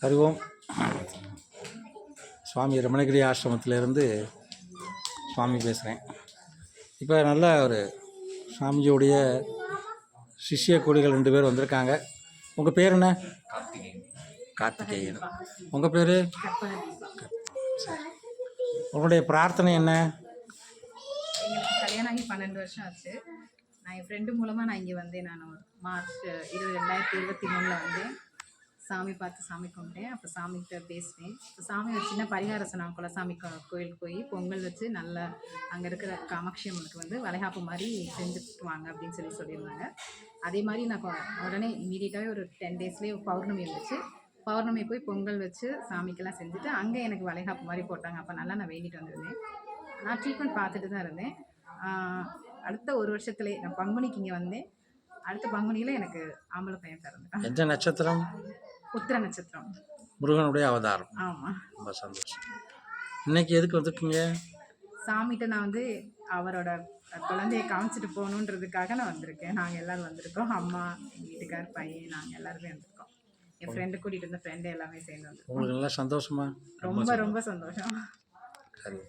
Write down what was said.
ஹரி ஓம். சுவாமி ரமணகிரி ஆசிரமத்திலேருந்து சுவாமி பேசுகிறேன். இப்போ நல்ல ஒரு சுவாமிஜியுடைய சிஷ்ய கொடிகள் 2 பேர் வந்திருக்காங்க. உங்கள் பேர் என்ன? கார்த்திகேயன். உங்கள் பேர்? உங்களுடைய பிரார்த்தனை என்ன? எங்களுக்கு கல்யாணம் ஆகி 12 வருஷம் ஆச்சு. நான் என் ஃப்ரெண்டு மூலமாக நான் இங்கே வந்தேன். நான் மார்ச் 2023 வந்தேன். சாமி பார்த்து சாமி கும்பிட்டேன். அப்போ சாமிகிட்ட பேசினேன். இப்போ சாமி ஒரு சின்ன பரிகாரம் சொன்னாங்க. குலசாமி கோயிலுக்கு போய் பொங்கல் வச்சு நல்லா அங்கே இருக்கிற காமாட்சி அம்மனுக்கு வந்து வளைகாப்பு மாதிரி செஞ்சுட்டு வாங்க அப்படின்னு சொல்லியிருந்தாங்க. அதே மாதிரி நான் உடனே இமீடியட்டாகவே ஒரு 10 டேஸ்லேயே பௌர்ணமி இருந்துச்சு. பௌர்ணமி போய் பொங்கல் வச்சு சாமிக்கெல்லாம் செஞ்சுட்டு அங்கே எனக்கு வளைகாப்பு மாதிரி போட்டாங்க. அப்போ நல்லா நான் வேண்டிட்டு வந்திருந்தேன். நான் ட்ரீட்மெண்ட் பார்த்துட்டு தான் இருந்தேன். அடுத்த ஒரு வருஷத்துலேயே நான் பங்குனிக்கு இங்கே வந்தேன். அடுத்த பங்குனியில் எனக்கு ஆம்பளை பையன் பிறந்துட்டான். எந்த நட்சத்திரம்? உத்திர நட்சத்திரம். முருகனுடைய அவதாரம். ஆமாம். ரொம்ப சந்தோஷம். இன்னைக்கு எதுக்கு வந்திருக்கீங்க? சாமிகிட்ட நான் வந்து அவரோட குழந்தையை காமிச்சிட்டு போகணுன்றதுக்காக நான் வந்திருக்கேன். நாங்கள் எல்லோரும் வந்திருக்கோம். அம்மா, எங்கள் வீட்டுக்கார், பையன், நாங்கள் எல்லாருமே வந்திருக்கோம். என் ஃப்ரெண்டு கூட்டிகிட்டு இருந்த ஃப்ரெண்டு எல்லாமே சேர்ந்து வந்திருக்கோம். உங்களுக்கு நல்லா சந்தோஷமா? ரொம்ப ரொம்ப சந்தோஷம். சரி.